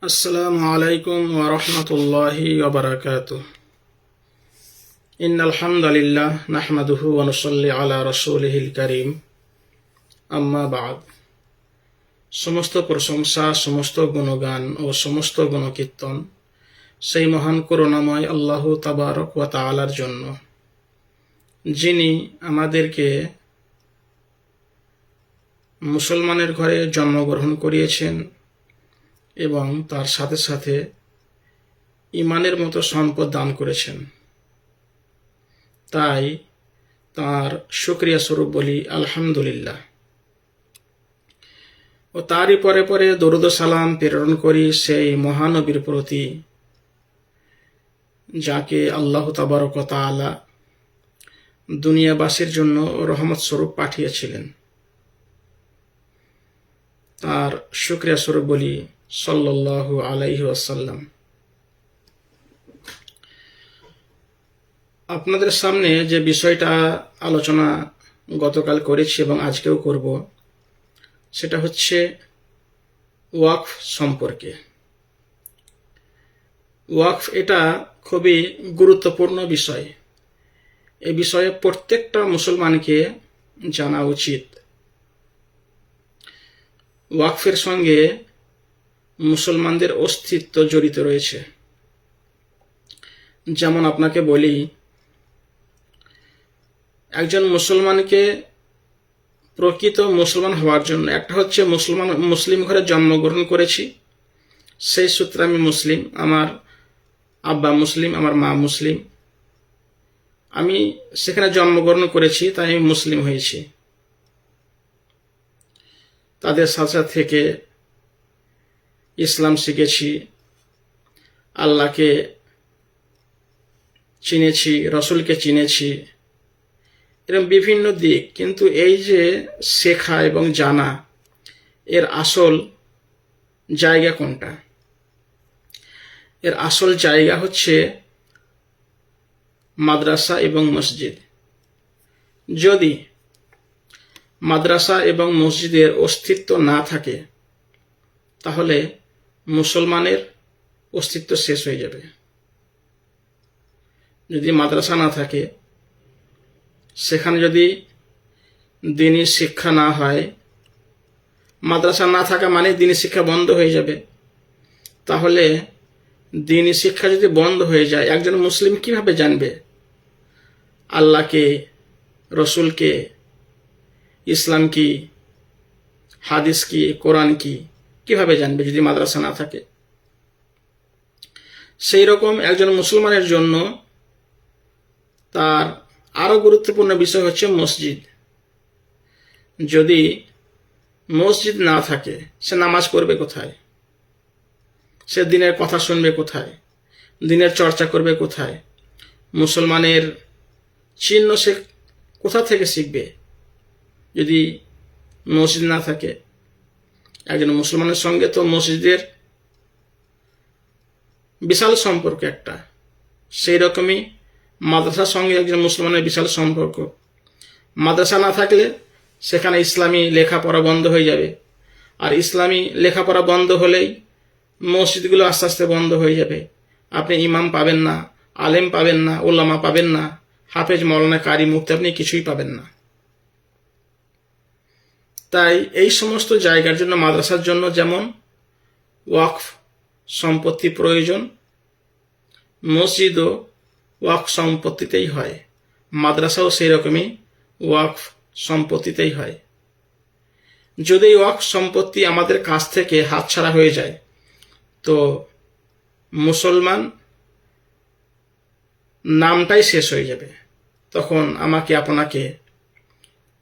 আসসালামু আলাইকুম ওয়া রাহমাতুল্লাহি ওয়া বারাকাতুহু। ইন্নাল হামদালিল্লাহ নাহমাদুহু ওয়া নুসাল্লি আলা রাসূলিহিল কারীম। আম্মা বা'দ। সমস্ত প্রশংসা, সমস্ত গুণগান ও সমস্ত গুণকীর্তন সেই মহান করুণাময় আল্লাহ তাবারক ওয়া তাআলার জন্য, যিনি আমাদেরকে মুসলমানের ঘরে জন্মগ্রহণ করিয়েছেন এবং তার সাথে সাথে ইমানের মতো সম্পদ দান করেছেন। তাই তার শুকরিয়া স্বরূপ বলি আলহামদুলিল্লাহ। ও তারই পরে পরে দরুদ ও সালাম প্রেরণ করি সেই মহানবীর প্রতি, যাকে আল্লাহ তাবারক ওয়া তাআলা দুনিয়াবাসীর জন্য রহমত স্বরূপ পাঠিয়েছিলেন। তার শুকরিয়া স্বরূপ বলি সাল্লাল্লাহু আলাইহি ওয়াসাল্লাম। আপনাদের সামনে যে বিষয়টা আলোচনা গতকাল করেছি এবং আজকেও করব, সেটা হচ্ছে ওয়াকফ সম্পর্কে। ওয়াকফ এটা খুবই গুরুত্বপূর্ণ বিষয়। এই বিষয়ে প্রত্যেকটা মুসলমানকে জানা উচিত। ওয়াকফের সঙ্গে মুসলমানদের অস্তিত্ব জড়িত রয়েছে। যেমন আপনাকে বলি, একজন মুসলমানকে প্রকৃত মুসলমান হওয়ার জন্য, একটা হচ্ছে মুসলিম ঘরে জন্মগ্রহণ করেছি, সেই সূত্রে আমি মুসলিম, আমার আব্বা মুসলিম, আমার মা মুসলিম, আমি সেখানে জন্মগ্রহণ করেছি, তাই আমি মুসলিম হয়েছি। তাদের সাথে থেকে ইসলাম শিখেছি, আল্লাহকে চিনেছি, রসুলকে চিনেছি, এরকম বিভিন্ন দিক। কিন্তু এই যে শেখা এবং জানা, এর আসল জায়গা কোনটা? এর আসল জায়গা হচ্ছে মাদ্রাসা এবং মসজিদ। যদি মাদ্রাসা এবং মসজিদের অস্তিত্ব না থাকে, তাহলে মুসলমানের অস্তিত্ব শেষ হয়ে যাবে। যদি মাদ্রাসা না থাকে, সেখানে যদি দ্বীনি শিক্ষা না হয়, মাদ্রাসা না থাকা মানে দ্বীনি শিক্ষা বন্ধ হয়ে যাবে। তাহলে দ্বীনি শিক্ষা যদি বন্ধ হয়ে যায়, একজন মুসলিম কিভাবে জানবে আল্লাহকে, রসুলকে, ইসলাম কি, হাদিস কি, কোরআন কি, কিভাবে জানবে যদি মাদ্রাসা না থাকে? সেই রকম একজন মুসলমানের জন্য তার আরো গুরুত্বপূর্ণ বিষয় হচ্ছে মসজিদ। যদি মসজিদ না থাকে, সে নামাজ পড়বে কোথায়? সে দ্বীনের কথা শুনবে কোথায়? দ্বীনের চর্চা করবে কোথায়? মুসলমানের চিহ্ন সে কোথা থেকে শিখবে যদি মসজিদ না থাকে? একজন মুসলমানের সঙ্গে তো মসজিদের বিশাল সম্পর্ক একটা, সেই রকমই মাদ্রাসার সঙ্গে একজন মুসলমানের বিশাল সম্পর্ক। মাদ্রাসা না থাকলে সেখানে ইসলামী লেখাপড়া বন্ধ হয়ে যাবে, আর ইসলামী লেখাপড়া বন্ধ হলেই মসজিদগুলো আস্তে আস্তে বন্ধ হয়ে যাবে। আপনি ইমাম পাবেন না, আলেম পাবেন না, ওলামা পাবেন না, হাফেজ, মৌলানা, কারি, মুফতি আপনি কিছুই পাবেন না। তাই এই সমস্ত জায়গার জন্য, মাদ্রাসার জন্য যেমন ওয়াকফ সম্পত্তি প্রয়োজন, মসজিদও ওয়াকফ সম্পত্তিতেই হয়, মাদ্রাসাও সেই রকমই ওয়াকফ সম্পত্তিতেই হয়। যদি ওয়াকফ সম্পত্তি আমাদের কাছ থেকে হাতছাড়া হয়ে যায়, তো মুসলমান নামটাই শেষ হয়ে যাবে। তখন আমাকে আপনাকে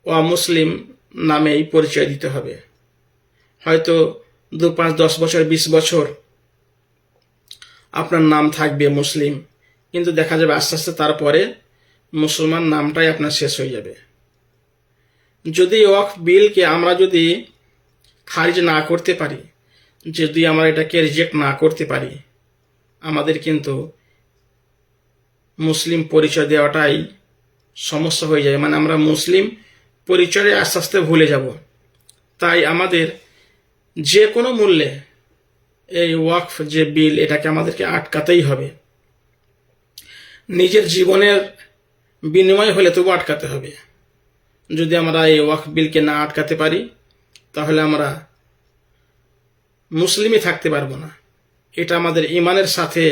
অমুসলিম নামেই পরিচয় দিতে হবে। হয়তো 2, 5, 10 বছর, 20 বছর আপনার নাম থাকবে মুসলিম, কিন্তু দেখা যাবে আস্তে আস্তে তারপরে মুসলমান নামটাই আপনার শেষ হয়ে যাবে। যদি ওয়াকফ বিলকে আমরা যদি খারিজ না করতে পারি, যদি আমরা এটাকে রিজেক্ট না করতে পারি, আমাদের কিন্তু মুসলিম পরিচয় দেওয়াটাই সমস্যা হয়ে যাবে। মানে আমরা মুসলিম পরিচয়ে আস্তে আস্তে ভুলে যাব। তাই আমাদের যে কোনো মূল্যে এই ওয়াকফ যে বিল, এটাকে আমাদেরকে আটকাতেই হবে। নিজের জীবনের বিনিময় হলে তবু আটকাতে হবে। যদি আমরা এই ওয়াকফ বিলকে না আটকাতে পারি তাহলে আমরা মুসলিমই থাকতে পারবো না। এটা আমাদের ইমানের সাথে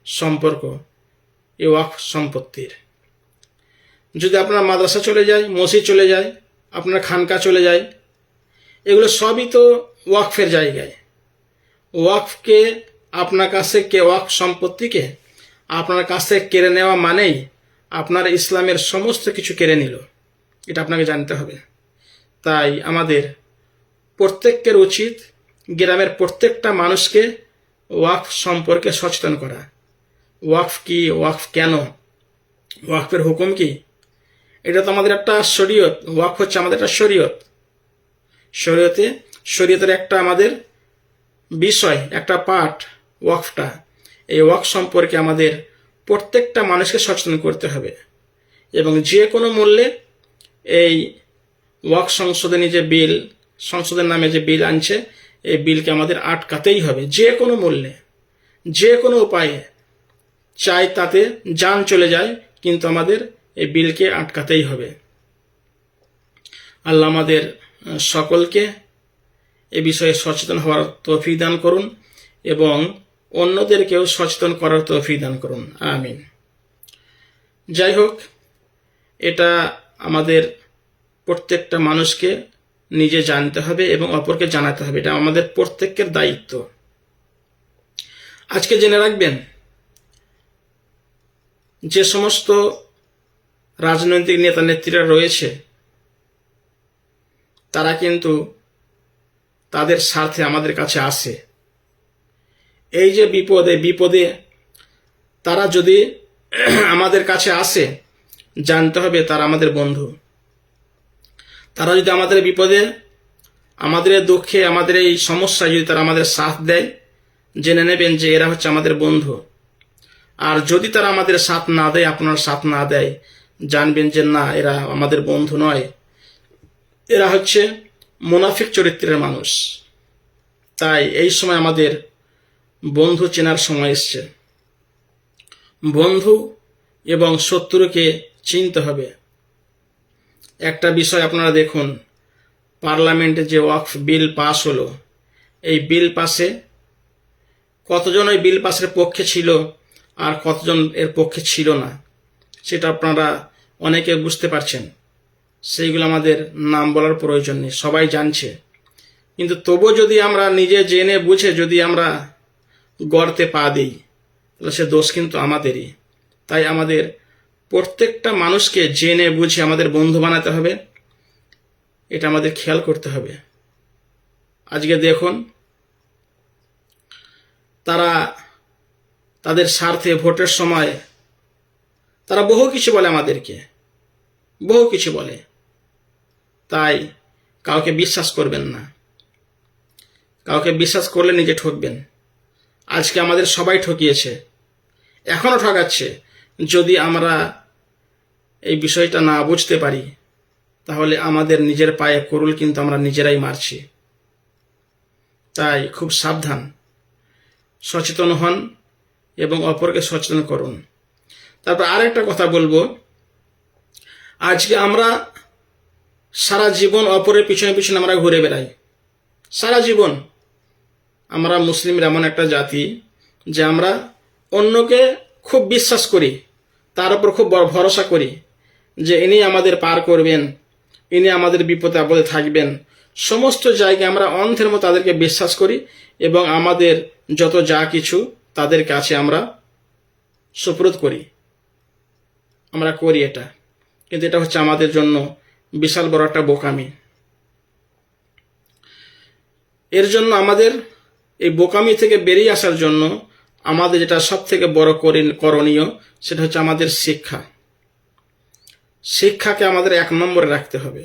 সম্পর্ক এই ওয়াকফ সম্পত্তির। যদি আপনার মাদ্রাসা চলে যায়, মসজিদ চলে যায়, আপনার খানকা চলে যায়, এগুলো সবই তো ওয়াকফের জায়গায়। ওয়াকফকে আপনার কাছে ওয়াকফ সম্পত্তিকে আপনার কাছ থেকে কেড়ে নেওয়া মানেই আপনার ইসলামের সমস্ত কিছু কেড়ে নিল। এটা আপনাকে জানতে হবে। তাই আমাদের প্রত্যেকের উচিত গ্রামের প্রত্যেকটা মানুষকে ওয়াকফ সম্পর্কে সচেতন করা। ওয়াকফ কি, ওয়াকফ কেন, ওয়াকফের হুকুম কি, এটা তো আমাদের একটা শরীয়ত। ওয়াকফ হচ্ছে আমাদের একটা শরীয়ত। শরীয়তের একটা আমাদের বিষয়, একটা পাঠ ওয়াকফটা। এই ওয়াকফ সম্পর্কে আমাদের প্রত্যেকটা মানুষকে সচেতন করতে হবে এবং যে কোনো মূল্যে এই ওয়াকফ সংশোধনী যে বিল, সংশোধন নামে যে বিল আনছে, এই বিলকে আমাদের আটকাতেই হবে যে কোনো মূল্যে, যে কোনো উপায়ে। চাই তাতে জান চলে যায়, কিন্তু আমাদের এই বিলকে আটকাতেই হবে। আল্লাহ আমাদের সকলকে এ বিষয়ে সচেতন হওয়ার তৌফিক দান করুন এবং অন্যদেরকেও সচেতন করার তৌফিক দান করুন। আমিন। যাই হোক, এটা আমাদের প্রত্যেকটা মানুষকে নিজে জানতে হবে এবং অপরকে জানাতে হবে। এটা আমাদের প্রত্যেকের দায়িত্ব। আজকে জেনে রাখবেন, যে সমস্ত রাজনৈতিক নেতা নেত্রীরা রয়েছে তারা কিন্তু তাদের স্বার্থে আমাদের কাছে আসে। এই যে বিপদে তারা যদি আমাদের কাছে আসে, জানতে হবে তারা আমাদের বন্ধু। তারা যদি আমাদের বিপদে, আমাদের দুঃখে, আমাদের এই সমস্যায় যদি তারা আমাদের সাথ দেয়, জেনে নেবেন যে এরা হচ্ছে আমাদের বন্ধু। আর যদি তারা আমাদের সাথ না দেয়, আপনার সাথ না দেয়, জানবেন যে না, এরা আমাদের বন্ধু নয়, এরা হচ্ছে মুনাফিক চরিত্রের মানুষ। তাই এই সময় আমাদের বন্ধু চেনার সময় এসছে। বন্ধু এবং শত্রুকে চিনতে হবে। একটা বিষয় আপনারা দেখুন, পার্লামেন্টে যে ওয়াকফ বিল পাস হলো, এই বিল পাসে কতজন ওই বিল পাসের পক্ষে ছিল আর কতজন এর পক্ষে ছিল না, সেটা আপনারা অনেকে বুঝতে পারছেন। সেইগুলো আমাদের নাম বলার প্রয়োজন নেই, সবাই জানছে। কিন্তু তবুও যদি আমরা নিজে জেনে বুঝে যদি আমরা গর্তে পা দিই, তাহলে সে দোষ কিন্তু আমাদেরই। তাই আমাদের প্রত্যেকটা মানুষকে জেনে বুঝে আমাদের বন্ধু বানাতে হবে, এটা আমাদের খেয়াল করতে হবে। আজকে দেখুন, তারা তাদের স্বার্থে ভোটের সময় তারা বহু কিছু বলে আমাদেরকে, বহু কিছু বলে। তাই কাউকে বিশ্বাস করবেন না। কাউকে বিশ্বাস করলে নিজে ঠকবেন। আজকে আমাদের সবাই ঠকিয়েছে, এখনো ঠকাচ্ছে। যদি আমরা এই বিষয়টা না বুঝতে পারি, তাহলে আমাদের নিজের পায়ে কুড়ুল কিন্তু আমরা নিজেরাই মারছি। তাই খুব সাবধান, সচেতন হন এবং অপরকে সচেতন করুন। তারপর আরেকটা কথা বলবো, আজকে আমরা সারা জীবন অপরের পিছনে পিছনে আমরা ঘুরে বেড়াই। সারা জীবন আমরা মুসলিমরা এমন একটা জাতি যে আমরা অন্যকে খুব বিশ্বাস করি, তার উপর খুব ভরসা করি যে ইনি আমাদের পার করবেন, ইনি আমাদের বিপদে আপদে থাকবেন। সমস্ত জায়গায় আমরা অন্ধের মতো তাদেরকে বিশ্বাস করি এবং আমাদের যত যা কিছু তাদের কাছে আমরা সুপ্রত করি, আমরা করি এটা। কিন্তু এটা হচ্ছে আমাদের জন্য বিশাল বড় একটা বোকামি। এর জন্য আমাদের এই বোকামি থেকে বেরিয়ে আসার জন্য আমাদের যেটা সব থেকে বড় করণীয়, সেটা হচ্ছে আমাদের শিক্ষা। শিক্ষাকে আমাদের 1 নম্বরে রাখতে হবে।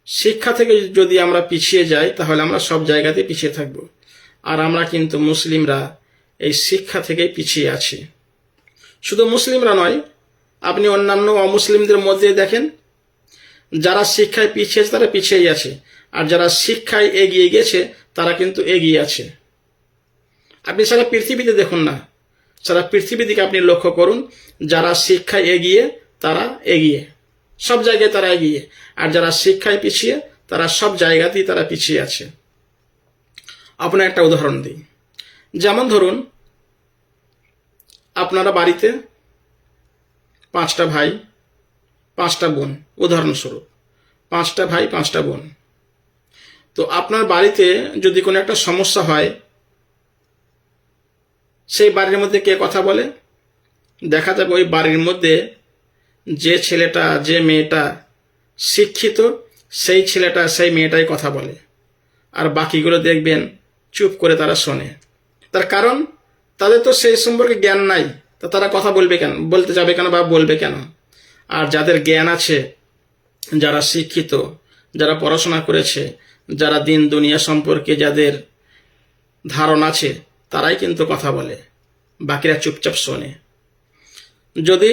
শিক্ষা থেকে যদি আমরা পিছিয়ে যাই, তাহলে আমরা সব জায়গাতে পিছিয়ে থাকব। আর আমরা কিন্তু মুসলিমরা এই শিক্ষা থেকে পিছিয়ে আছি। শুধু মুসলিমরা নয়, আপনি অন্যান্য অমুসলিমদের মধ্যে দেখেন, যারা শিক্ষায় পিছিয়েছে তারা পিছিয়েই আছে, আর যারা শিক্ষায় এগিয়ে গেছে তারা কিন্তু এগিয়ে আছে। আপনি সারা পৃথিবীতে দেখুন না, সারা পৃথিবী দিকে আপনি লক্ষ্য করুন, যারা শিক্ষায় এগিয়ে তারা এগিয়ে, সব জায়গায় তারা এগিয়ে, আর যারা শিক্ষায় পিছিয়ে তারা সব জায়গাতেই তারা পিছিয়ে আছে। আপনার একটা উদাহরণ দিই, যেমন ধরুন আপনারা বাড়িতে 5টা ভাই 5টা বোন, উদাহরণস্বরূপ 5টা ভাই 5টা বোন। তো আপনার বাড়িতে যদি কোনো একটা সমস্যা হয়, সেই বাড়ির মধ্যে কে কথা বলে? দেখা যাবে ওই বাড়ির মধ্যে যে ছেলেটা যে মেয়েটা শিক্ষিত, সেই ছেলেটা সেই মেয়েটাই কথা বলে, আর বাকিগুলো দেখবেন চুপ করে তারা শোনে। তার কারণ তাদের তো সেই সম্পর্কে জ্ঞান নাই, তা তারা কথা বলবে কেন, বলতে যাবে কেন বা বলবে কেন? আর যাদের জ্ঞান আছে, যারা শিক্ষিত, যারা পড়াশোনা করেছে, যারা দিন দুনিয়া সম্পর্কে যাদের ধারণা আছে, তারাই কিন্তু কথা বলে, বাকিরা চুপচাপ শোনে। যদি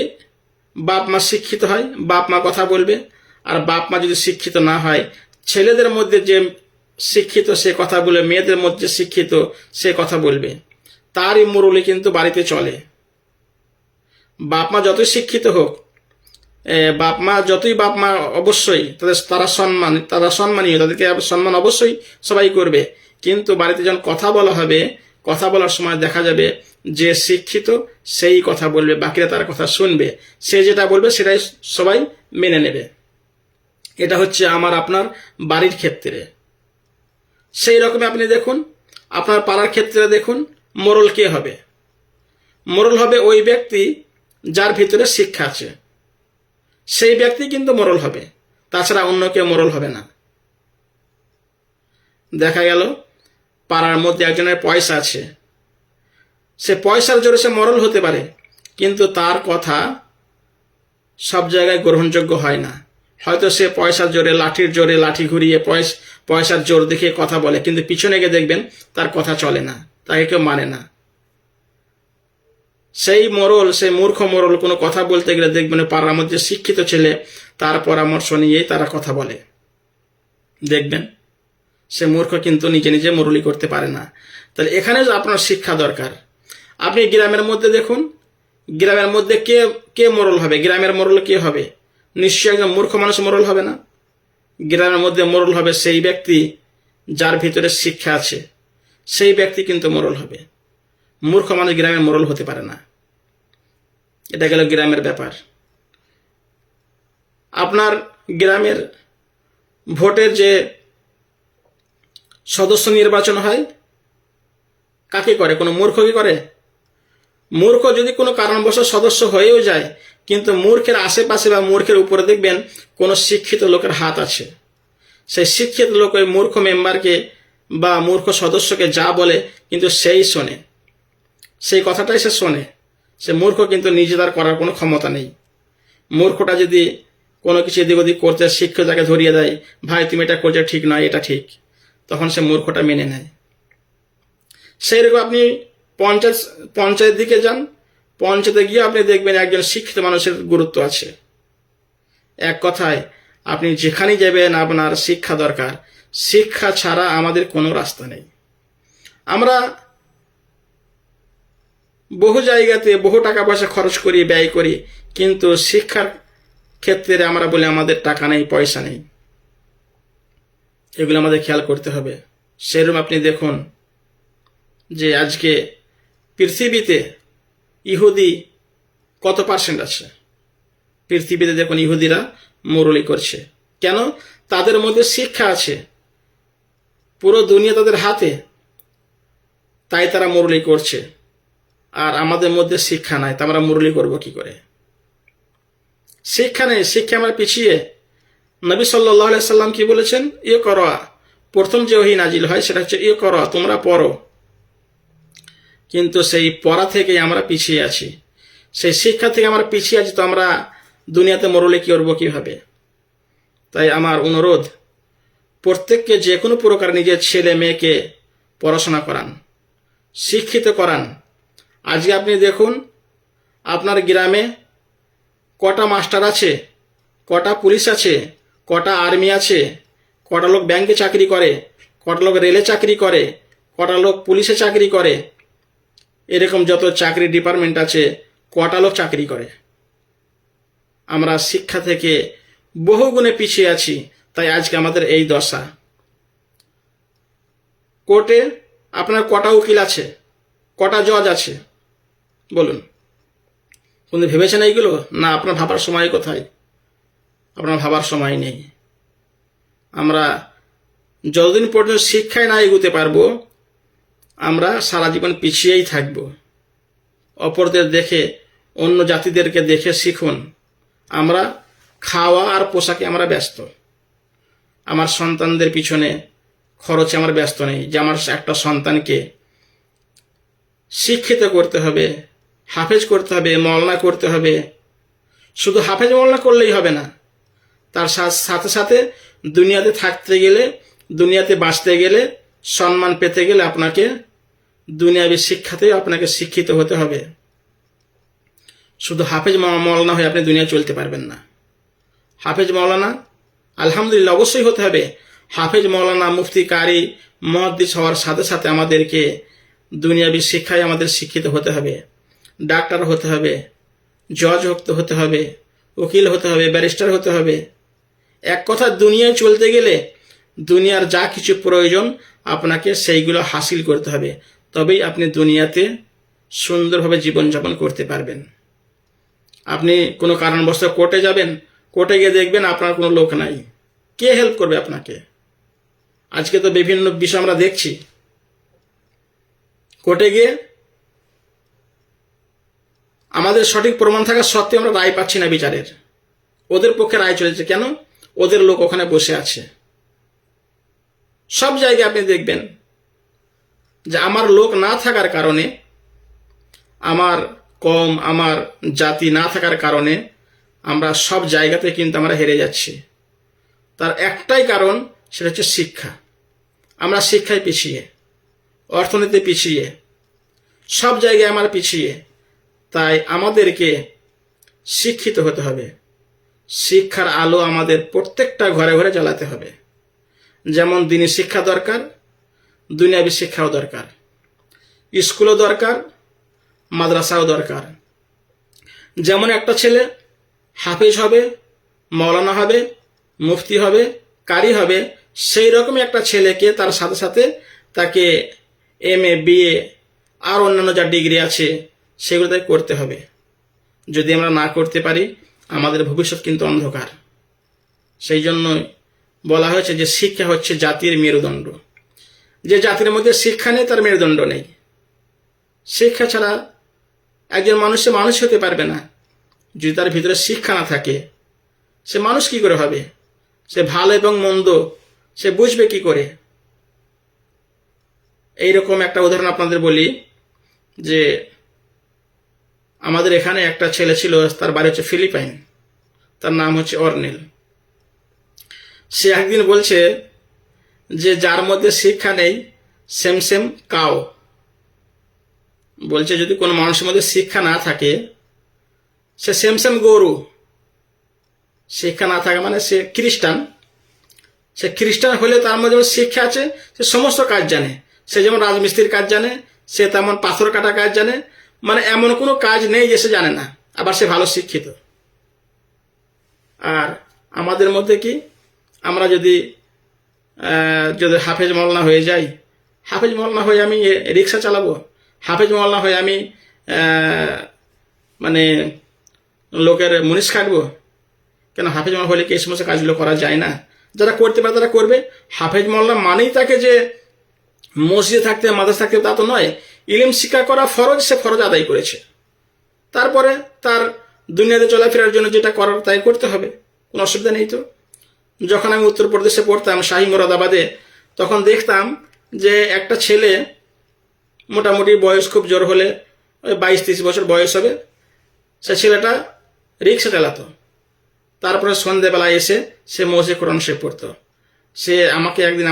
বাপ মা শিক্ষিত হয়, বাপ মা কথা বলবে, আর বাপ মা যদি শিক্ষিত না হয়, ছেলেদের মধ্যে যে শিক্ষিত সে কথা বলে, মেয়েদের মধ্যে শিক্ষিত সে কথা বলবে, তারই মুরুলি কিন্তু বাড়িতে চলে। বাপ মা যতই শিক্ষিত হোক, বাপ মা অবশ্যই তারা সম্মানীয়, তাদেরকে সম্মান অবশ্যই সবাই করবে, কিন্তু বাড়িতে যখন কথা বলা হবে, কথা বলার সময় দেখা যাবে যে শিক্ষিত সেই কথা বলবে, বাকিরা তার কথা শুনবে, সে যেটা বলবে সেটাই সবাই মেনে নেবে। এটা হচ্ছে আমার আপনার বাড়ির ক্ষেত্রে। সেই রকম আপনি দেখুন আপনার পাড়ার ক্ষেত্রে দেখুন, মোড়ল কে হবে? মোড়ল হবে ওই ব্যক্তি যার ভিতরে শিক্ষা আছে, সেই ব্যক্তি কিন্তু মোড়ল হবে, তাছাড়া অন্য কেউ মোড়ল হবে না। দেখা গেল পাড়ার মধ্যে একজনের পয়সা আছে, সে পয়সার জোরে সে মোড়ল হতে পারে, কিন্তু তার কথা সব জায়গায় গ্রহণযোগ্য হয় না। হয়তো সে পয়সার জোরে, লাঠির জোরে, লাঠি ঘুরিয়ে পয়সার জোর দেখে কথা বলে, কিন্তু পিছনে গিয়ে দেখবেন তার কথা চলে না, তাকে কেউ মানে না। সেই মোড়ল, সেই মূর্খ মোড়ল কোনো কথা বলতে গেলে দেখবেন পাড়ার মধ্যে শিক্ষিত ছেলে তার পরামর্শ নিয়েই তারা কথা বলে, দেখবেন সে মূর্খ কিন্তু নিজে নিজে মোড়লি করতে পারে না। তাহলে এখানে আপনার শিক্ষা দরকার। আপনি গ্রামের মধ্যে দেখুন, গ্রামের মধ্যে কে কে মোড়ল হবে? গ্রামের মোড়ল কে হবে? নিশ্চয়ই একজন মূর্খ মানুষ মোড়ল হবে না। গ্রামের মধ্যে মোড়ল হবে সেই ব্যক্তি যার ভিতরে শিক্ষা আছে, সেই ব্যক্তি কিন্তু মোড়ল হবে। মূর্খ মানুষ গ্রামের মোড়ল হতে পারে না। এটা গেল গ্রামের ব্যাপার। আপনার গ্রামের ভোটের যে সদস্য নির্বাচন হয়, কাকে করে? কোনো মূর্খ কি করে? মূর্খ যদি কোনো কারণবশত সদস্য হয়েও যায়, কিন্তু মূর্খের আশেপাশে বা মূর্খের উপরে দেখবেন কোনো শিক্ষিত লোকের হাত আছে। সেই শিক্ষিত লোক ওই মূর্খ মেম্বারকে বা মূর্খ সদস্যকে যা বলে কিন্তু সেই শোনে, সেই কথাটাই সে শোনে। সে মূর্খ কিন্তু নিজে তার করার কোনো ক্ষমতা নেই। মূর্খটা যদি কোনো কিছু এদিক ওদিক করতে, শিক্ষক তাকে ধরিয়ে দেয়, ভাই তুমি এটা করছো ঠিক নয়, এটা ঠিক, তখন সে মূর্খটা মেনে নেয়। সেই রকম আপনি পঞ্চায়েত দিকে যান, পঞ্চায়েতে গিয়ে আপনি দেখবেন একজন শিক্ষিত মানুষের গুরুত্ব আছে। এক কথায় আপনি যেখানেই যাবেন আপনার শিক্ষা দরকার। শিক্ষা ছাড়া আমাদের কোনো রাস্তা নেই। আমরা বহু জায়গাতে বহু টাকা পয়সা খরচ করি, ব্যয় করি, কিন্তু শিক্ষার ক্ষেত্রে আমরা বলি আমাদের টাকা নেই, পয়সা নেই। এগুলো আমাদের খেয়াল করতে হবে। সেরকম আপনি দেখুন যে আজকে পৃথিবীতে ইহুদি কত পার্সেন্ট আছে? পৃথিবীতে দেখুন ইহুদিরা মোড়লি করছে। কেন? তাদের মধ্যে শিক্ষা আছে, পুরো দুনিয়া তাদের হাতে, তাই তারা মোড়লি করছে। আর আমাদের মধ্যে শিক্ষা নাই, তা আমরা মুরলি করব কি করে? শিক্ষা নেই, শিক্ষা আমরা পিছিয়ে। নবী সাল্লাল্লাহু আলাইহি সাল্লাম কি বলেছেন? ইয়ে করো, প্রথম যে ওহী নাজিল হয় সেটা হচ্ছে ইয়ে করো, তোমরা পড়ো। কিন্তু সেই পড়া থেকে আমরা পিছিয়ে আছি, সেই শিক্ষা থেকে আমরা পিছিয়ে আছি, তো আমরা দুনিয়াতে মরলে কি করবো কিভাবে? তাই আমার অনুরোধ, প্রত্যেককে যে কোনো প্রকার নিজের ছেলে মেয়েকে পড়াশোনা করান, শিক্ষিত করান। আজকে আপনি দেখুন আপনার গ্রামে কটা মাস্টার আছে, কটা পুলিশ আছে, কটা আর্মি আছে, কটা লোক ব্যাংকে চাকরি করে, কটা লোক রেলে চাকরি করে, কটা লোক পুলিশে চাকরি করে, এরকম যত চাকরি ডিপার্টমেন্ট আছে, কটা লোক চাকরি করে? আমরা শিক্ষা থেকে বহুগুণে পিছিয়ে আছি, তাই আজকে আমাদের এই দশা। কোর্টে আপনার কটা উকিল আছে, কটা জজ আছে বলুন? কিন্তু ভেবেছেন এইগুলো? না, আপনার ভাবার সময় কোথায়? আপনার ভাবার সময় নেই। আমরা যতদিন পর্যন্ত শিক্ষায় না এগোতে পারবো, আমরা সারা জীবন পিছিয়েই থাকব। অপরদের দেখে, অন্য জাতিদেরকে দেখে শিখুন। আমরা খাওয়া আর পোশাকে আমরা ব্যস্ত। আমার সন্তানদের পিছনে খরচে আমার ব্যস্ত নেই, যে আমার একটা সন্তানকে শিক্ষিত করতে হবে, হাফেজ করতে হবে, মওলানা করতে হবে। শুধু হাফেজ মওলানা করলেই হবে না, তার সাথে সাথে দুনিয়াতে থাকতে গেলে, দুনিয়াতে বাঁচতে গেলে, সম্মান পেতে গেলে আপনাকে দুনিয়াবী শিক্ষাতেই আপনাকে শিক্ষিত হতে হবে। শুধু হাফেজ মওলানা হয়ে আপনি দুনিয়া চলতে পারবেন না। হাফেজ মওলানা আলহামদুলিল্লাহ অবশ্যই হতে হবে। হাফেজ মওলানা, মুফতি, কারি, মুহাদ্দিস হওয়ার সাথে সাথে আমাদেরকে দুনিয়াবী শিক্ষায় আমাদের শিক্ষিত হতে হবে। ডাক্তার হতে হবে, জজ হতে হবে, উকিল হতে হবে, ব্যারিস্টার হতে হবে। এক কথা, দুনিয়ায় চলতে গেলে দুনিয়ার যা কিছু প্রয়োজন আপনাকে সেইগুলো হাসিল করতে হবে, তবেই আপনি দুনিয়াতে সুন্দরভাবে জীবনযাপন করতে পারবেন। আপনি কোনো কারণবশত কোর্টে যাবেন, কোর্টে গিয়ে দেখবেন আপনার কোনো লোক নাই, কে হেল্প করবে আপনাকে? আজকে তো বিভিন্ন বিষয় আমরা দেখছি, কোর্টে গিয়ে আমাদের সঠিক প্রমাণ থাকা সত্ত্বেও আমরা রায় পাচ্ছি না বিচারের। ওদের পক্ষে রায় চলেছে কেন? ওদের লোক ওখানে বসে আছে। সব জায়গায় আপনি দেখবেন যে আমার লোক না থাকার কারণে, আমার কম, আমার জাতি না থাকার কারণে আমরা সব জায়গাতে কিন্তু আমরা হেরে যাচ্ছি। তার একটাই কারণ, সেটা হচ্ছে শিক্ষা। আমরা শিক্ষায় পিছিয়ে, অর্থনীতি পিছিয়ে, সব জায়গায় আমরা পিছিয়ে। তাই আমাদেরকে শিক্ষিত হতে হবে। শিক্ষার আলো আমাদের প্রত্যেকটা ঘরে ঘরে জ্বালাতে হবে। যেমন দিনী শিক্ষা দরকার, দুনিয়াবী শিক্ষাও দরকার। স্কুলও দরকার, মাদ্রাসাও দরকার। যেমন একটা ছেলে হাফেজ হবে, মওলানা হবে, মুফতি হবে, কারি হবে, সেই রকমই একটা ছেলেকে তার সাথে সাথে তাকে MA, BA আর অন্যান্য যা ডিগ্রি আছে সেগুলো তাকে করতে হবে। যদি আমরা না করতে পারি, আমাদের ভবিষ্যৎ কিন্তু অন্ধকার। সেই জন্যই বলা হয়েছে যে শিক্ষা হচ্ছে জাতির মেরুদণ্ড। যে জাতির মধ্যে শিক্ষা নেই, তার মেরুদণ্ড নেই। শিক্ষা ছাড়া একজন মানুষ হতে পারবে না। যদি তার ভিতরে শিক্ষা না থাকে, সে মানুষ কি করে হবে? সে ভালো এবং মন্দ সে বুঝবে কি করে? এইরকম একটা উদাহরণ আপনাদের বলি, যে আমাদের এখানে একটা ছেলে ছিল, তার বাড়ি হচ্ছে ফিলিপাইন, তার নাম হচ্ছে অর্নেল। সে একদিন বলছে যে যার মধ্যে শিক্ষা নেই, সেম সেম কাও। বলছে যদি কোনো মানুষের মধ্যে শিক্ষা না থাকে, সে সেম সেম গরু। শিক্ষা না থাকে মানে সে খ্রিস্টান। সে খ্রিস্টান হলে তার মধ্যে শিক্ষা আছে, সে সমস্ত কাজ জানে। সে যেমন রাজমিস্ত্রির কাজ জানে, সে তেমন পাথর কাটা কাজ জানে। মানে এমন কোনো কাজ নেই যে সে জানে না, আবার সে ভালো শিক্ষিত। আর আমাদের মধ্যে কি, আমরা যদি হাফেজ মওলানা হয়ে যাই, হাফেজ মওলানা হয়ে আমি রিক্সা চালাবো, হাফেজ মওলানা হয়ে আমি মানে লোকের মুনিশ কাটবো কেন? হাফেজ মওলানা হলে কি এই সমস্ত কাজগুলো করা যায় না? যারা করতে পারে তারা করবে। হাফেজ মওলানা মানেই তাকে যে মসজিদে থাকতে, মাদ্রাসা থাকতে তা তো নয়। ইলম শিক্ষা করা ফরজ, সে ফরজ আদায় করেছে। তারপরে তার দুনিয়াতে চলাফেরার জন্য যেটা করার তাই করতে হবে, কোনো অসুবিধা নেই তো। যখন আমি উত্তরপ্রদেশে পড়তাম, শাহী মোরাদাবাদে, তখন দেখতাম যে একটা ছেলে মোটামুটি বয়স খুব জোর হলে 22-23 বছর বয়স হবে, সে ছেলেটা রিক্সা চালাতো। তারপরে সন্ধ্যেবেলায় এসে সে মসজিদে কোরআন শরীফ পড়তো। সে আমাকে একদিন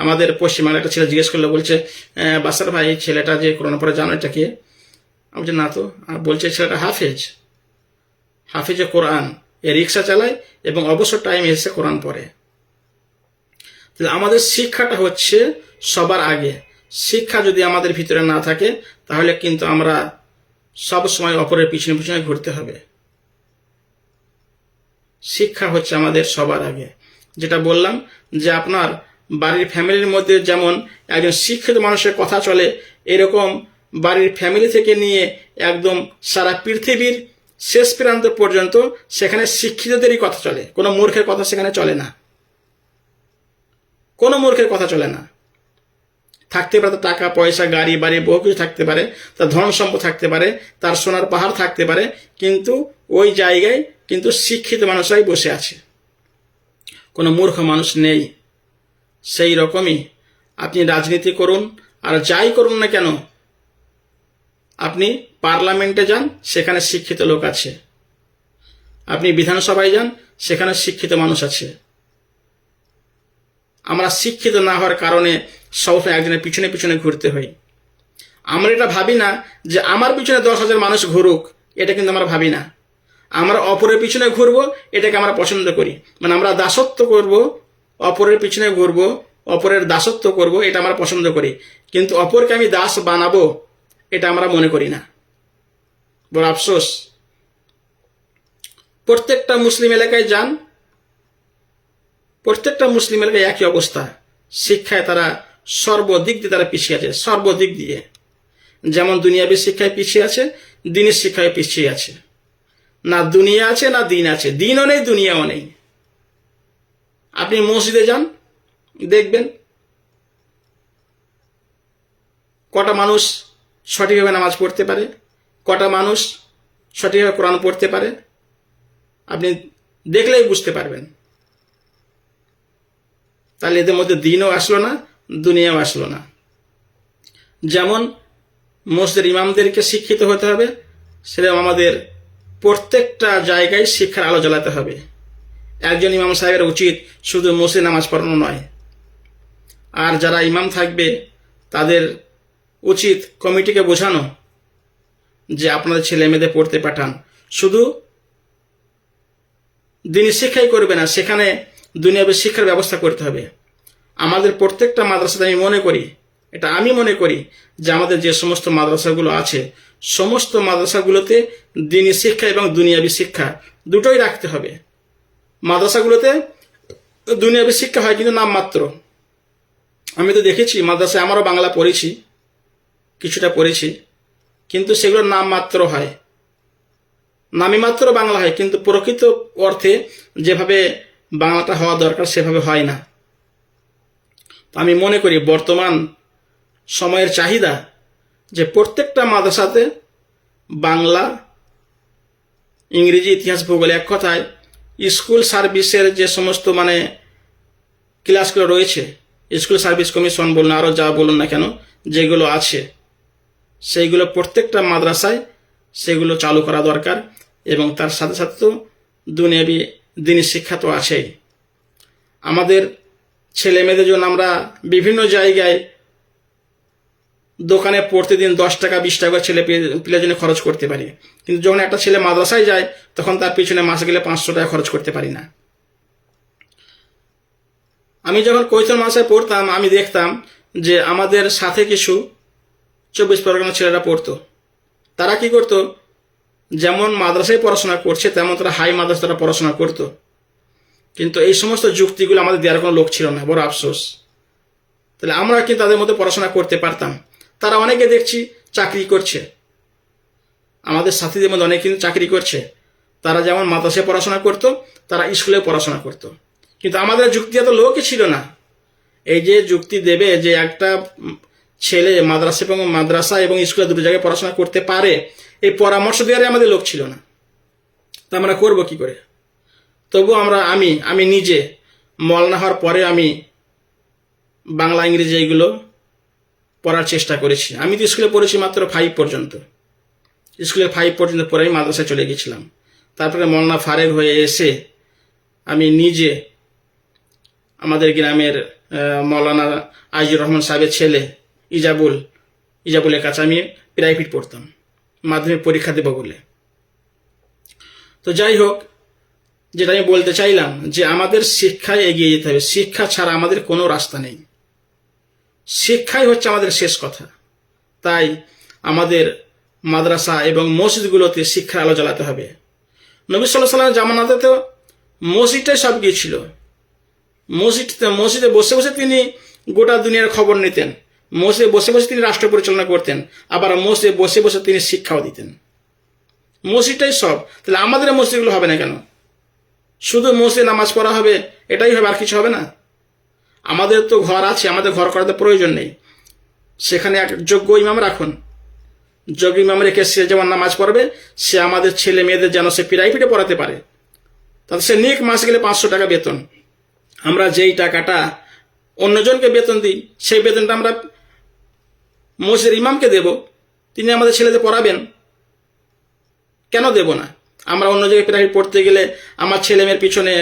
আমাদের পশ্চিমবাংলার একটা ছেলে জিজ্ঞেস করলো, বলছে বাসার ভাই, ছেলেটা যে কোরআন পড়ে জানো এটা কে? আমি বলছি না তো। বলছে ছেলেটা হাফেজে কোরআন, এ রিক্সা চালায় এবং অবসর টাইমে এসে কোরআন পড়ে। আমাদের শিক্ষাটা হচ্ছে সবার আগে। শিক্ষা যদি আমাদের ভিতরে না থাকে, তাহলে কিন্তু আমরা সব সময় অপরের পিছনে পিছনে ঘুরতে হবে। শিক্ষা হচ্ছে আমাদের সবার আগে। যেটা বললাম যে আপনার বাড়ির ফ্যামিলির মধ্যে যেমন একজন শিক্ষিত মানুষের কথা চলে, এরকম বাড়ির ফ্যামিলি থেকে নিয়ে একদম সারা পৃথিবীর শেষ প্রান্ত পর্যন্ত সেখানে শিক্ষিতদেরই কথা চলে, কোনো মূর্খের কথা সেখানে চলে না, কোনো মূর্খের কথা চলে না। থাকতে পারে তার টাকা পয়সা, গাড়ি বাড়ি, বহু কিছু থাকতে পারে, তার ধন সম্পদ থাকতে পারে, তার সোনার পাহাড় থাকতে পারে, কিন্তু ওই জায়গায় কিন্তু শিক্ষিত মানুষরাই বসে আছে, কোনো মূর্খ মানুষ নেই। সেই রকমই আপনি রাজনীতি করুন আর যাই করুন না কেন, আপনি পার্লামেন্টে যান, সেখানে শিক্ষিত লোক আছে। আপনি বিধানসভায় যান, সেখানে শিক্ষিত মানুষ আছে। আমরা শিক্ষিত না হওয়ার কারণে সবসময় একজনের পিছনে পিছনে ঘুরতে হয়। আমরা এটা ভাবি না যে আমার পিছনে 10,000 মানুষ ঘুরুক, এটা কিন্তু আমরা ভাবি না। আমরা অপরের পিছনে ঘুরবো, এটাকে আমরা পছন্দ করি। মানে আমরা দাসত্ব করব, অপরের পিছনে ঘুরবো, অপরের দাসত্ব করব, এটা আমরা পছন্দ করি। কিন্তু অপরকে আমি দাস বানাবো, এটা আমরা মনে করি না। বড় আফসোস। প্রত্যেকটা মুসলিম এলাকায় যান, প্রত্যেকটা মুসলিম এলাকায় একই অবস্থা। শিক্ষায় তারা সর্বদিক দিয়ে তারা পিছিয়ে আছে, সর্বদিক দিয়ে। যেমন দুনিয়াবী শিক্ষায় পিছিয়ে আছে, দিনের শিক্ষায় পিছিয়ে আছে। না দুনিয়া আছে না দিন আছে, দিনও নেই দুনিয়াও নেই। আপনি মসজিদে যান, দেখবেন কটা মানুষ সঠিকভাবে নামাজ পড়তে পারে, কটা মানুষ সঠিকভাবে কোরআন পড়তে পারে, আপনি দেখলেই বুঝতে পারবেন। তাহলে এদের মধ্যে দিনও আসলো না, দুনিয়াও আসলো না। যেমন মসজিদের ইমামদেরকে শিক্ষিত হতে হবে, সেরকম আমাদের প্রত্যেকটা জায়গায় শিক্ষার আলো জ্বালাতে হবে। একজন ইমাম সাহেবের উচিত শুধু মসজিদে নামাজ পড়ানো নয়, আর যারা ইমাম থাকবে তাদের উচিত কমিটিকে বোঝানো যে আপনাদের ছেলে মেয়েদের পড়তে পাঠান। শুধু দিনী শিক্ষাই করবে না, সেখানে দুনিয়াবী শিক্ষার ব্যবস্থা করতে হবে। আমাদের প্রত্যেকটা মাদ্রাসাতে আমি মনে করি যে আমাদের যে সমস্ত মাদ্রাসাগুলো আছে, সমস্ত মাদ্রাসাগুলোতে দিনী শিক্ষা এবং দুনিয়াবী শিক্ষা দুটোই রাখতে হবে। মাদ্রাসাগুলোতে দুনিয়াবী শিক্ষা হয় কিন্তু নামমাত্র। আমি তো দেখেছি মাদ্রাসায়, আমারও বাংলা পড়েছি, কিছুটা পড়েছি, কিন্তু সেগুলো নামমাত্র হয়, নামই মাত্র বাংলা হয়, কিন্তু প্রকৃত অর্থে যেভাবে বাংলাটা হওয়া দরকার সেভাবে হয় না। আমি মনে করি বর্তমান সময়ের চাহিদা যে প্রত্যেকটা মাদ্রাসাতে বাংলা, ইংরেজি, ইতিহাস, ভূগোল, এক কথায় স্কুল সার্ভিসের যে সমস্ত ক্লাসগুলো রয়েছে, স্কুল সার্ভিস কমিশন বলুন, আরও যা বলুন না কেন, যেগুলো আছে সেইগুলো প্রত্যেকটা মাদ্রাসায় সেগুলো চালু করা দরকার। এবং তার সাথে সাথে তো দুনিয়াবী দিনী শিক্ষা তো আছেই। আমাদের ছেলে মেয়েদের জন্য আমরা বিভিন্ন জায়গায় দোকানে প্রতিদিন 10 টাকা 20 টাকা ছেলে পিলের জন্য খরচ করতে পারি, কিন্তু যখন একটা ছেলে মাদ্রাসায় যায় তখন তার পিছনে মাসে গেলে 500 টাকা খরচ করতে পারি না। আমি যখন কৈশোর মাদ্রাসায় পড়তাম, আমি দেখতাম যে আমাদের সাথে কিছু 24 পরগনার ছেলেরা পড়তো। তারা কি করতো, যেমন মাদ্রাসায় পড়াশোনা করছে তেমন তারা হাই মাদ্রাসা তারা পড়াশোনা করতো, কিন্তু এই সমস্ত যুক্তিগুলো আমাদের দেওয়ার কোনো লোক ছিল না। বড় আফসোস। তাহলে আমরা কিন্তু তাদের মধ্যে পড়াশোনা করতে পারতাম। তারা অনেকে দেখছি চাকরি করছে, আমাদের সাথীদের মধ্যে অনেকে কিন্তু চাকরি করছে। তারা যেমন মাদ্রাসায় পড়াশোনা করতো, তারা স্কুলে পড়াশোনা করতো, কিন্তু আমাদের যুক্তি এত লোকই ছিল না। এই যে যুক্তি দেবে যে একটা ছেলে মাদ্রাসা এবং স্কুলে দুটো জায়গায় পড়াশোনা করতে পারে, এই পরামর্শ দেওয়ারই আমাদের লোক ছিল না। তা আমরা করবো কি করে? তবু আমি নিজে মওলানা হওয়ার পরে আমি বাংলা ইংরেজি এইগুলো পড়ার চেষ্টা করেছি। আমি তো স্কুলে পড়েছি মাত্র 5 পর্যন্ত, স্কুলে 5 পর্যন্ত পরে আমি মাদ্রাসায় চলে গেছিলাম। তারপরে মওলানা ফারেক হয়ে এসে আমি নিজে আমাদের গ্রামের মওলানা আজিজুর রহমান সাহেবের ছেলে ইজাবুলের কাছে আমি প্রাইভেট পড়তাম মাধ্যমিক পরীক্ষা দেব বলে। তো যাই হোক, যেটা আমি বলতে চাইলাম যে আমাদের শিক্ষায় এগিয়ে যেতে হবে। শিক্ষা ছাড়া আমাদের কোনো রাস্তা নেই, শিক্ষাই হচ্ছে আমাদের শেষ কথা। তাই আমাদের মাদ্রাসা এবং মসজিদগুলোতে শিক্ষার আলো জ্বালাতে হবে। নবী সাল্লাল্লাহু আলাইহি ওয়াসাল্লামের জামানাতে তো মসজিদটাই সব কিছু ছিল। মসজিদে বসে বসে তিনি গোটা দুনিয়ার খবর নিতেন, মসজিদে বসে বসে তিনি রাষ্ট্র পরিচালনা করতেন, আবার মসজিদে বসে বসে তিনি শিক্ষাও দিতেন। মসজিদটাই সব। তাহলে আমাদের মসজিদগুলো হবে না কেন? শুধু মসজিদে নামাজ পড়া হবে, এটাই হবে, আর কিছু হবে না? আমাদের তো ঘর আছে, আমাদের ঘর করাতে প্রয়োজন নেই। সেখানে এক যোগ্য ইমাম রাখুন, যোগ্য ইমাম রেখে সে যেমন নামাজ পড়বে, সে আমাদের ছেলে মেয়েদের যেন সে প্রাইভেটে পড়াতে পারে। তাতে সে নিক মাস গেলে 500 টাকা বেতন। আমরা যেই টাকাটা অন্যজনকে বেতন দিই, সেই বেতনটা আমরা মসজিদের ইমামকে দেব, তিনি আমাদের ছেলেদের পড়াবেন। কেন দেব না? আমরা অন্য জায়গায় প্রাইভেট পড়তে গেলে আমার ছেলে মেয়ের পিছনে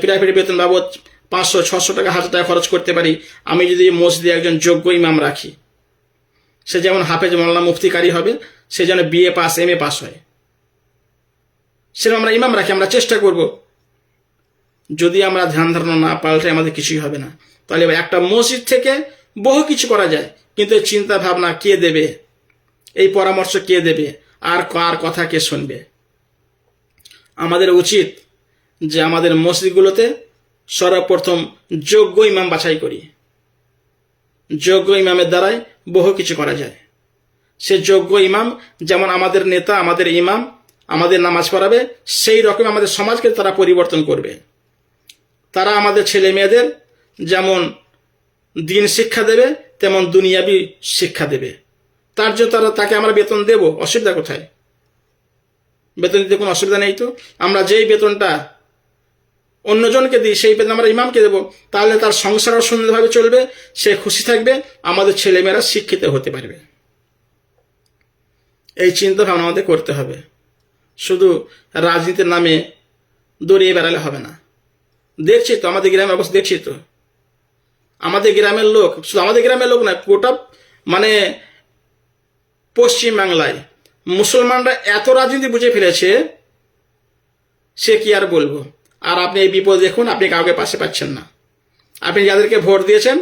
প্রাইভেট বেতন বাবদ 500-600 টাকা 1000 টাকা খরচ করতে পারি। আমি যদি মসজিদে একজন যোগ্য ইমাম রাখি, সে যেমন হাফেজ মাওলানা মুফতি কারি হবে, সে যেন BA পাস MA পাস হয়, সেরকম আমরা ইমাম রাখি। আমরা চেষ্টা করব। যদি আমরা ধ্যান ধারণা না পাল্টে আমাদের কিছুই হবে না। তাহলে একটা মসজিদ থেকে বহু কিছু করা যায়, কিন্তু এই চিন্তা ভাবনা কে দেবে, এই পরামর্শ কে দেবে, আর কার কথা কে শুনবে? আমাদের উচিত যে আমাদের মসজিদগুলোতে সর্বপ্রথম যোগ্য ইমাম বাছাই করি। যোগ্য ইমামের দ্বারাই বহু কিছু করা যায়। সে যোগ্য ইমাম যেমন আমাদের নেতা, আমাদের ইমাম, আমাদের নামাজ পড়াবে, সেই রকম আমাদের সমাজকে তারা পরিবর্তন করবে। তারা আমাদের ছেলে মেয়েদের যেমন দিন শিক্ষা দেবে, তেমন দুনিয়াবি শিক্ষা দেবে। তার জন্য তাকে আমরা বেতন দেব, অসুবিধা কোথায়? বেতন দিতে কোনো অসুবিধা নেই তো। আমরা যেই বেতনটা অন্যজনকে দিই, সেই বেতন আমরা ইমামকে দেবো, তাহলে তার সংসারও সুন্দরভাবে চলবে, সে খুশি থাকবে, আমাদের ছেলেমেয়েরা শিক্ষিত হতে পারবে। এই চিন্তা ভাবনা আমাদের করতে হবে। শুধু রাজনীতির নামে দৌড়িয়ে বেড়ালে হবে না। দেখছি তো আমাদের গ্রামের অবস্থা, দেখছি তো আমাদের গ্রামের লোক, শুধু আমাদের গ্রামের লোক না, গোটা মানে পশ্চিম বাংলায় মুসলমানরা এত রাজনীতি বুঝে ফেলেছে, সে কি আর বলবো। আর আপনি এই বিপদ দেখুন, আপনি কাউকে পাশে পাচ্ছেন না। আপনি যাদেরকে ভোট দিয়েছেন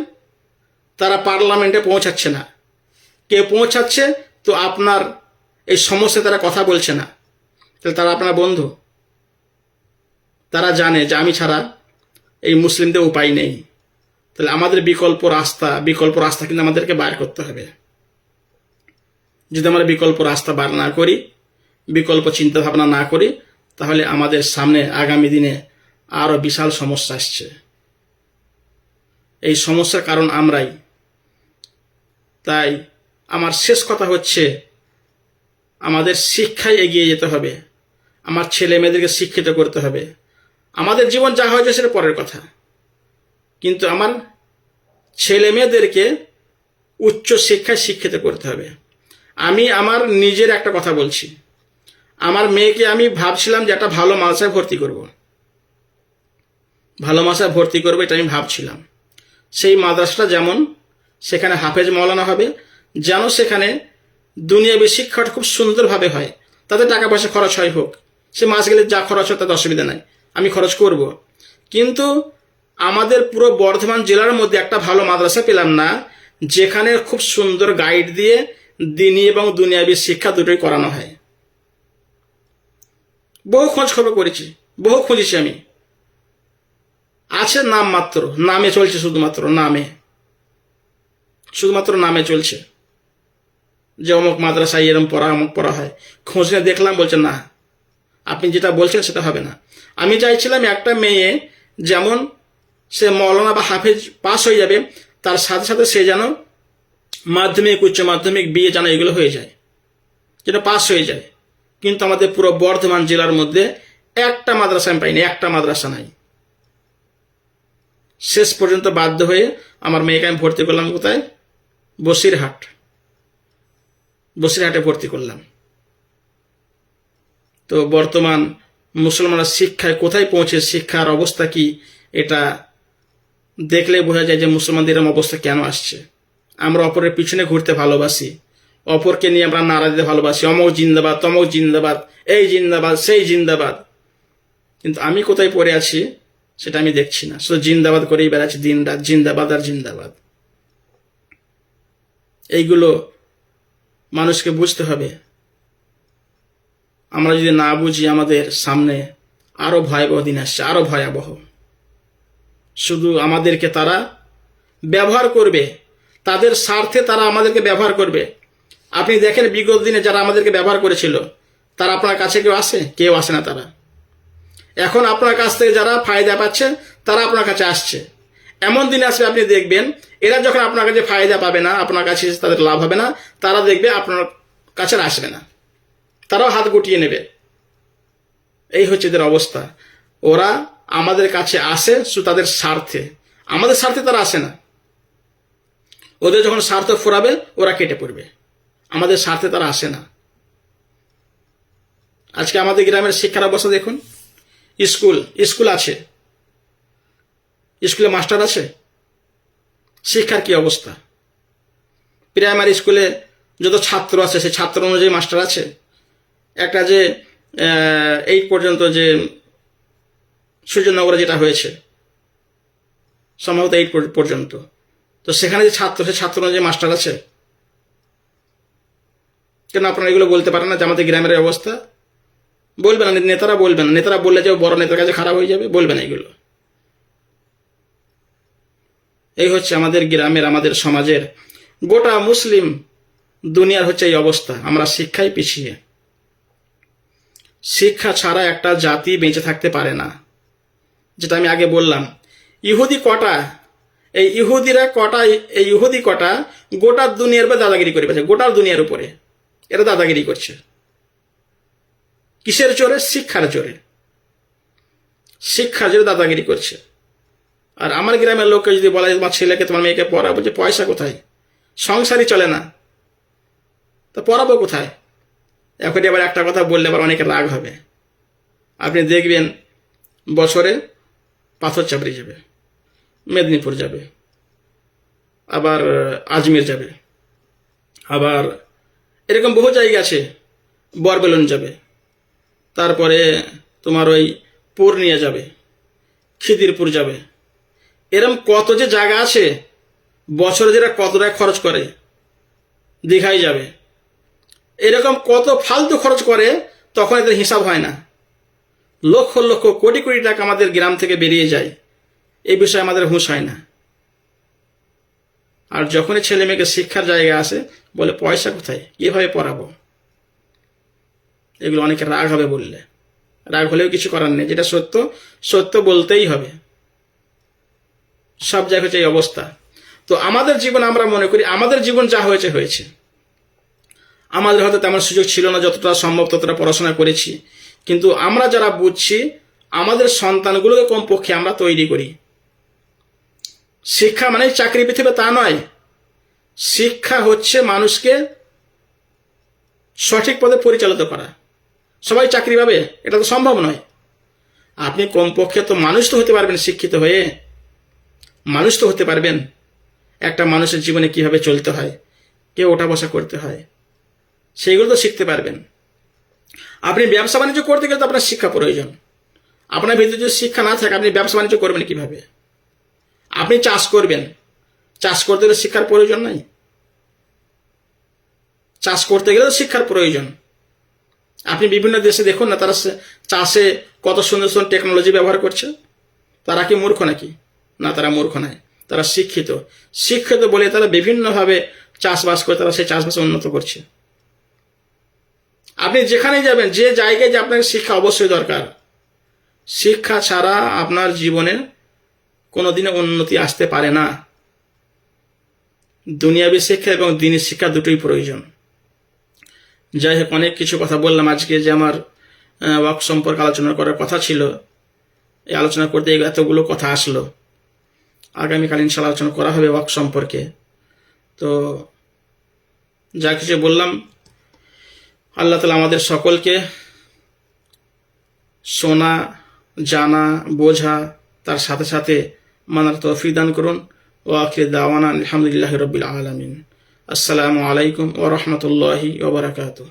তারা পার্লামেন্টে পৌঁছাচ্ছে না। কেউ পৌঁছাচ্ছে তো আপনার এই সমস্যা তারা কথা বলছে না, তাহলে তারা আপনার বন্ধু। তারা জানে যে আমি ছাড়া এই মুসলিমদের উপায় নেই। তাহলে আমাদের বিকল্প রাস্তা কিন্তু আমাদেরকে বার করতে হবে। যদি আমরা বিকল্প রাস্তা বার না করি, বিকল্প চিন্তা ভাবনা না করি, তাহলে আমাদের সামনে আগামী দিনে আরো বিশাল সমস্যা আসছে। এই সমস্যার কারণ আমরাই। তাই আমার শেষ কথা হচ্ছে, আমাদের শিক্ষায় এগিয়ে যেতে হবে। আমার ছেলে মেয়েদেরকে শিক্ষিত করতে হবে। আমাদের জীবন যা হয়েছে সেটা পরের কথা, কিন্তু আমার ছেলে মেয়েদেরকে উচ্চ শিক্ষায় শিক্ষিত করতে হবে। আমি আমার নিজের একটা কথা বলছি, আমার মেয়েকে আমি ভাবছিলাম যে একটা ভালো মাদ্রাসায় ভর্তি করব, এটা আমি ভাবছিলাম। সেই মাদ্রাসাটা যেমন সেখানে হাফেজ মাওলানা হবে, যেন সেখানে দুনিয়াবী শিক্ষাটা খুব সুন্দরভাবে হয়। তাতে টাকা পয়সা খরচ হয়, হোক, সে মাস গেলে যা খরচ হয় তাতে অসুবিধা নাই, আমি খরচ করব। কিন্তু আমাদের পুরো বর্ধমান জেলার মধ্যে একটা ভালো মাদ্রাসা পেলাম না, যেখানে খুব সুন্দর গাইড দিয়ে দিনী এবং দুনিয়াবী শিক্ষা দুটোই করানো হয়। বহু খোঁজ খবর করেছি, বহু খুঁজেছি আমি। আছে নাম মাত্র, নামে চলছে, শুধুমাত্র নামে চলছে যে অমুক মাদ্রাসায় এরম পড়া, অমুক পড়া হয়। খোঁজ নিয়ে দেখলাম, বলছে না, আপনি যেটা বলছেন সেটা হবে না। আমি চাইছিলাম একটা মেয়ে যেমন সে মৌলানা বা হাফেজ পাস হয়ে যাবে, তার সাথে সাথে সে যেন মাধ্যমিক, উচ্চ মাধ্যমিক, বিয়ে যেন এগুলো হয়ে যায়, যেটা পাস হয়ে যায়। কিন্তু আমাদের পুরো বর্ধমান জেলার মধ্যে একটা মাদ্রাসা আমি পাইনি, একটা মাদ্রাসা নাই। শেষ পর্যন্ত বাধ্য হয়ে আমার মেয়েকে আমি ভর্তি করলাম কোথায়? বসিরহাটে ভর্তি করলাম। তো বর্তমান মুসলমানরা শিক্ষায় কোথায় পৌঁছে, শিক্ষার অবস্থা কি, এটা দেখলে বোঝা যায় যে মুসলমানদের এরকম অবস্থা কেন আসছে। আমরা অপরের পিছনে ঘুরতে ভালোবাসি, অপরকে নিয়ে আমরা নারা দিতে ভালোবাসি, অমক জিন্দাবাদ, তমক জিন্দাবাদ, এই জিন্দাবাদ, সেই জিন্দাবাদ। কিন্তু আমি কোথায় পড়ে আছি সেটা আমি দেখছি না, শুধু জিন্দাবাদ করেই বেড়াচ্ছি দিন রাত, জিন্দাবাদ আর জিন্দাবাদ। এইগুলো মানুষকে বুঝতে হবে। আমরা যদি না বুঝি, আমাদের সামনে আরো ভয়াবহ দিন আসছে, আরো ভয়াবহ। শুধু আমাদেরকে তারা ব্যবহার করবে, তাদের স্বার্থে তারা আমাদেরকে ব্যবহার করবে। আপনি দেখেন বিগত দিনে যারা আমাদেরকে ব্যবহার করেছিল, তারা আপনার কাছে কেউ আসে? কেউ আসে না। তারা এখন আপনার কাছ থেকে যারা ফায়দা পাচ্ছে, তারা আপনার কাছে আসছে। এমন দিন আসবে আপনি দেখবেন, এরা যখন আপনার কাছে ফায়দা পাবে না, আপনার কাছে তাদের লাভ হবে না, তারা দেখবে আপনার কাছে আসবে না, তারাও হাত গুটিয়ে নেবে। এই হচ্ছে এদের অবস্থা। ওরা আমাদের কাছে আসে শুধু তাদের স্বার্থে, আমাদের স্বার্থে তারা আসে না। ওদের যখন স্বার্থ ফুরাবে, ওরা কেটে পড়বে। আমাদের স্বার্থে তারা আসে না। আজকে আমাদের গ্রামের শিক্ষার অবস্থা দেখুন। স্কুল আছে, স্কুলে মাস্টার আছে, শিক্ষার কি অবস্থা? প্রাইমারি স্কুলে যত ছাত্র আছে, সেই ছাত্র অনুযায়ী মাস্টার আছে? একটা যে 8 পর্যন্ত যে সূর্যনগরে যেটা হয়েছে, সম্ভবত 8 পর্যন্ত, তো সেখানে যে ছাত্র, সে ছাত্র অনুযায়ী মাস্টার আছে? কেন আপনারা এগুলো বলতে পারেন না যে আমাদের গ্রামের অবস্থা? বলবেন না, নেতারা বলবেন না। নেতারা বললে যে বড় নেতার কাছে খারাপ হয়ে যাবে, বলবেন এগুলো। এই হচ্ছে আমাদের গ্রামের, আমাদের সমাজের, গোটা মুসলিম দুনিয়ার হচ্ছে এই অবস্থা। আমরা শিক্ষায় পিছিয়ে। শিক্ষা ছাড়া একটা জাতি বেঁচে থাকতে পারে না। যেটা আমি আগে বললাম, ইহুদি কটা, এই ইহুদি কটা গোটা দুনিয়ার উপরে দাদাগিরি করে পেয়েছে, গোটা দুনিয়ার উপরে এরা দাদাগিরি করছে। কিসের জোরে? শিক্ষার জোরে। শিক্ষার জোরে দাদাগিরি করছে। আর আমার গ্রামের লোককে যদি বলা যায় তোমার ছেলেকে, তোমার মেয়েকে পড়াবো, যে পয়সা কোথায়, সংসারই চলে না, তা পড়াবো কোথায়? এখন আবার একটা কথা বললে আবার অনেকে রাগ হবে। আপনি দেখবেন বছরে পাথর চাপড়ি যাবে, মেদিনীপুর যাবে, আবার আজমির যাবে, আবার এরকম বহু জায়গা আছে, বরবেলন যাবে, তারপরে তোমার ওই পূর্ণিয়া যাবে, খিদিরপুর যাবে। এরকম কত যে জায়গা আছে, বছরে যেটা কত টাকা খরচ করে, দীঘায় যাবে, এরকম কত ফালতু খরচ করে, তখন এদের হিসাব হয় না। লক্ষ লক্ষ কোটি কোটি টাকা আমাদের গ্রাম থেকে বেরিয়ে যায়, এই বিষয়ে আমাদের হুঁশ হয় না। আর যখনই ছেলে মেয়েকে শিক্ষার জায়গা আসে, বলে পয়সা কোথায়, কিভাবে পড়াবো। এগুলো অনেকে রাগ হবে বললে, রাগ হলেও কিছু করার নেই। যেটা সত্য, সত্য বলতেই হবে। সব জায়গায় হচ্ছে এই অবস্থা। তো আমাদের জীবন, আমরা মনে করি আমাদের জীবন যা হয়েছে হয়েছে, আমাদের হয়তো তেমন সুযোগ ছিল না, যতটা সম্ভব ততটা পড়াশোনা করেছি। কিন্তু আমরা যারা বুঝছি, আমাদের সন্তানগুলোকে কমপক্ষে আমরা তৈরি করি। শিক্ষা মানে চাকরি পৃথিবী তা নয়। শিক্ষা হচ্ছে মানুষকে সঠিক পথে পরিচালিত করা। সবাই চাকরি পাবে এটা তো সম্ভব নয়। আপনি কমপক্ষে তো মানুষ তো হতে পারবেন, শিক্ষিত হয়ে মানুষ তো হতে পারবেন। একটা মানুষের জীবনে কিভাবে চলতে হয়, কেউ ওঠা বসা করতে হয়, সেইগুলো তো শিখতে পারবেন। আপনি ব্যবসা বাণিজ্য করতে গেলে তো আপনার শিক্ষা প্রয়োজন। আপনার ভিতরে যদি শিক্ষা না থাকে, আপনি ব্যবসা বাণিজ্য করবেন কিভাবে? আপনি চাষ করবেন, চাষ করতে গেলে শিক্ষার প্রয়োজন নাই? চাষ করতে গেলে তো শিক্ষার প্রয়োজন। আপনি বিভিন্ন দেশে দেখুন না, তারা চাষে কত সুন্দর সুন্দর টেকনোলজি ব্যবহার করছে। তারা কি মূর্খ নাকি? না, তারা মূর্খ নয়, তারা শিক্ষিত। শিক্ষিত বলে তারা বিভিন্নভাবে চাষবাস করে, তারা সেই চাষবাসে উন্নত করছে। আপনি যেখানে যাবেন, যে জায়গায় যে আপনাকে শিক্ষা অবশ্যই দরকার। শিক্ষা ছাড়া আপনার জীবনে কোনোদিনও উন্নতি আসতে পারে না। দুনিয়াবী শিক্ষা এবং দিনের শিক্ষা দুটোই প্রয়োজন। যাই হোক, অনেক কিছু কথা বললাম আজকে। যে আমার ওয়াক্ফ সম্পর্কে আলোচনা করার কথা ছিল, এই আলোচনা করতে এতগুলো কথা আসলো। আগামীকাল ইনশাআল্লাহ আলোচনা করা হবে ওয়াক্ফ সম্পর্কে। তো যা কিছু বললাম, আল্লাহ তাআলা আমাদের সকলকে শোনা, জানা, বোঝা, তার সাথে সাথে মানার তৌফিক দান করুন। ওয়া আখির দাওয়ানা আলহামদুলিল্লাহি রাব্বিল আলামিন। আসসালামু আলাইকুম ওয়া রাহমাতুল্লাহি ওয়া বারাকাতুহু।